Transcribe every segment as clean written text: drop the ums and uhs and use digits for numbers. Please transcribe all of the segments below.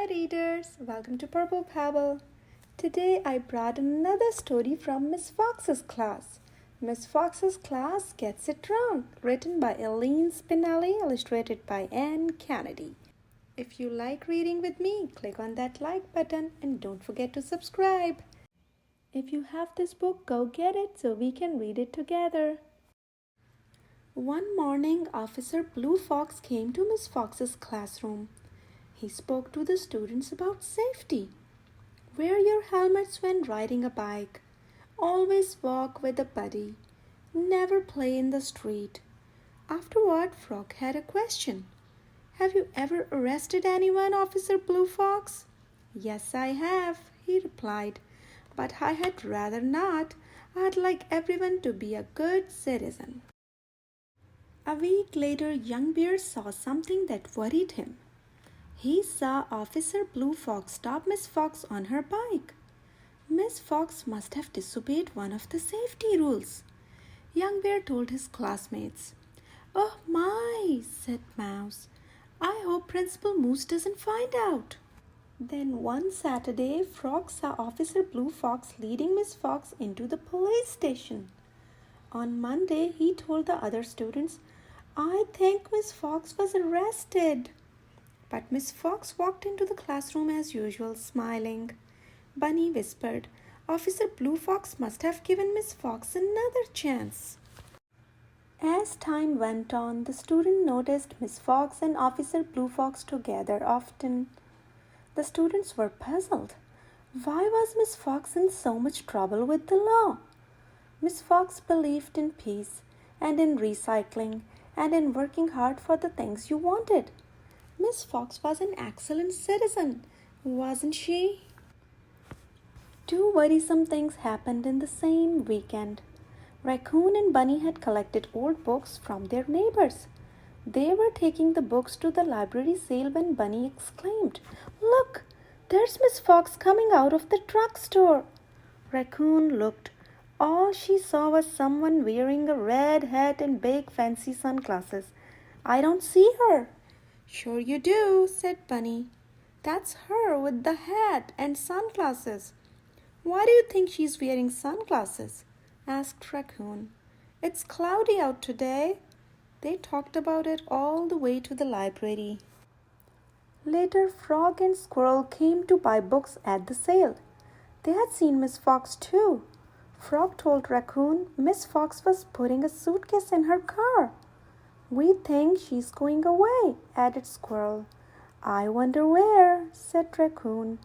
Hi readers, welcome to Purple Pebble. Today I brought another story from Miss Fox's class. Miss Fox's class gets it wrong, written by Eileen Spinelli, illustrated by Anne Kennedy. If you like reading with me, click on that like button and don't forget to subscribe. If you have this book, go get it so we can read it together. One morning, Officer Blue Fox came to Miss Fox's classroom. He spoke to the students about safety. Wear your helmets when riding a bike. Always walk with a buddy. Never play in the street. Afterward, Frog had a question. Have you ever arrested anyone, Officer Blue Fox? Yes, I have, he replied. But I had rather not. I'd like everyone to be a good citizen. A week later, Young Bear saw something that worried him. He saw Officer Blue Fox stop Miss Fox on her bike. Miss Fox must have disobeyed one of the safety rules. Young Bear told his classmates. Oh my, said Mouse. I hope Principal Moose doesn't find out. Then one Saturday, Frog saw Officer Blue Fox leading Miss Fox into the police station. On Monday, he told the other students, I think Miss Fox was arrested. But Miss Fox walked into the classroom as usual, smiling. Bunny whispered, Officer Blue Fox must have given Miss Fox another chance. As time went on, the student noticed Miss Fox and Officer Blue Fox together often. The students were puzzled. Why was Miss Fox in so much trouble with the law? Miss Fox believed in peace and in recycling and in working hard for the things you wanted. Miss Fox was an excellent citizen, wasn't she? Two worrisome things happened in the same weekend. Raccoon and Bunny had collected old books from their neighbors. They were taking the books to the library sale when Bunny exclaimed, Look, there's Miss Fox coming out of the drugstore. Raccoon looked. All she saw was someone wearing a red hat and big fancy sunglasses. I don't see her. Sure you do, said Bunny. That's her with the hat and sunglasses. Why do you think she's wearing sunglasses? Asked Raccoon. It's cloudy out today. They talked about it all the way to the library. Later, Frog and Squirrel came to buy books at the sale. They had seen Miss Fox too. Frog told Raccoon Miss Fox was putting a suitcase in her car. We think she's going away, added Squirrel. I wonder where, said Raccoon.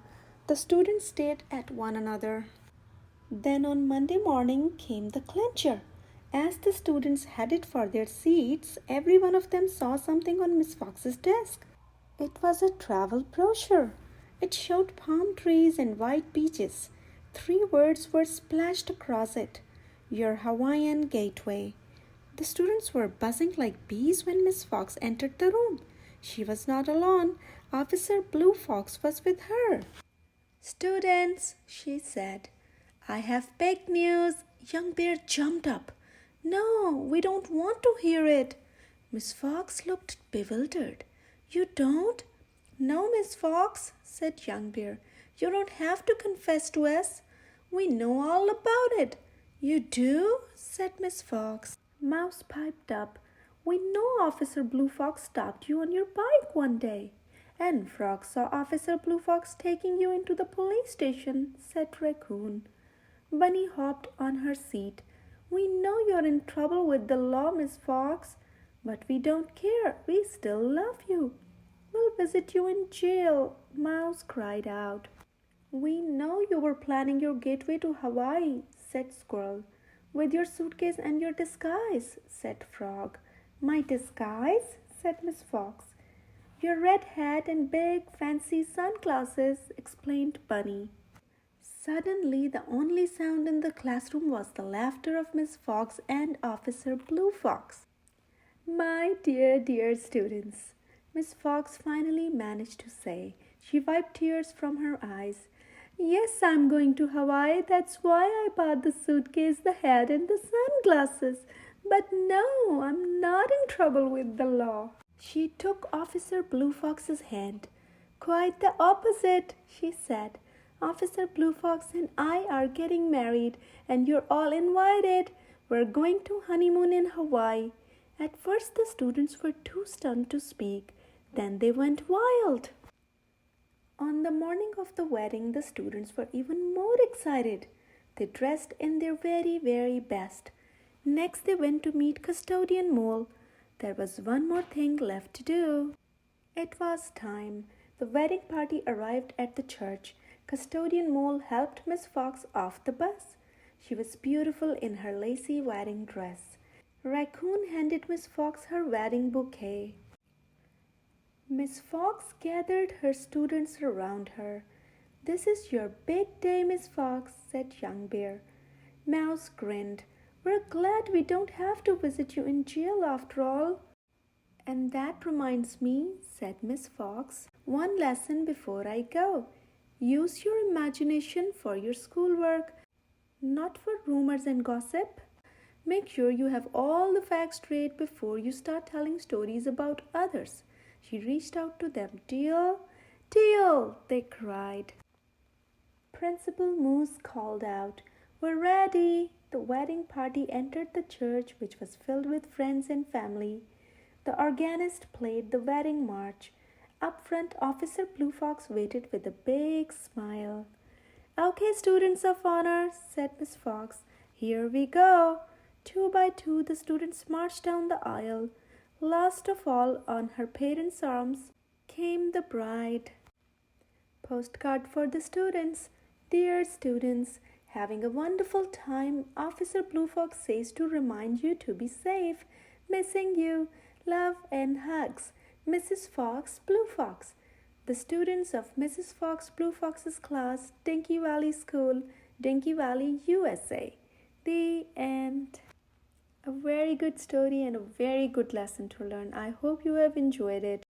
The students stared at one another. Then on Monday morning came the clincher. As the students headed for their seats, every one of them saw something on Miss Fox's desk. It was a travel brochure. It showed palm trees and white beaches. 3 words were splashed across it. Your Hawaiian Gateway. The students were buzzing like bees when Miss Fox entered the room. She was not alone. Officer Blue Fox was with her. Students, she said, I have big news. Young Bear jumped up. No, we don't want to hear it. Miss Fox looked bewildered. You don't? No, Miss Fox, said Young Bear. You don't have to confess to us. We know all about it. You do? Said Miss Fox. Mouse piped up. We know Officer Blue Fox stopped you on your bike one day. And Frog saw Officer Blue Fox taking you into the police station, said Raccoon. Bunny hopped on her seat. We know you're in trouble with the law, Miss Fox, but we don't care. We still love you. We'll visit you in jail, Mouse cried out. We know you were planning your gateway to Hawaii, said Squirrel. With your suitcase and your disguise, said Frog. My disguise, said Miss Fox. Your red hat and big fancy sunglasses, explained Bunny. Suddenly, the only sound in the classroom was the laughter of Miss Fox and Officer Blue Fox. My dear, dear students, Miss Fox finally managed to say. She wiped tears from her eyes. Yes, I'm going to Hawaii. That's why I bought the suitcase, the hat, and the sunglasses. But no, I'm not in trouble with the law. She took Officer Blue Fox's hand. Quite the opposite, she said. Officer Blue Fox and I are getting married, and you're all invited. We're going to honeymoon in Hawaii. At first, the students were too stunned to speak. Then they went wild. On the morning of the wedding, the students were even more excited. They dressed in their very, very best. Next, they went to meet Custodian Mole. There was one more thing left to do. It was time. The wedding party arrived at the church. Custodian Mole helped Miss Fox off the bus. She was beautiful in her lacy wedding dress. Raccoon handed Miss Fox her wedding bouquet. Miss Fox gathered her students around her. "This is your big day, Miss Fox," said Young Bear. Mouse grinned. "We're glad we don't have to visit you in jail after all." "And that reminds me," said Miss Fox, "one lesson before I go. Use your imagination for your schoolwork, not for rumors and gossip. Make sure you have all the facts straight before you start telling stories about others." She reached out to them. "Deal, deal," they cried. Principal Moose called out, "We're ready." The wedding party entered the church, which was filled with friends and family. The organist played the wedding march. Up front, Officer Blue Fox waited with a big smile. "Okay, students of honor," said Miss Fox, "here we go." 2 by 2, the students marched down the aisle. Last of all, on her parents' arms, came the bride. Postcard for the students. "Dear students, having a wonderful time. Officer Blue Fox says to remind you to be safe. Missing you. Love and hugs. Mrs. Fox, Blue Fox." The students of Mrs. Fox, Blue Fox's class, Dinky Valley School, Dinky Valley, USA. The end. A very good story and a very good lesson to learn. I hope you have enjoyed it.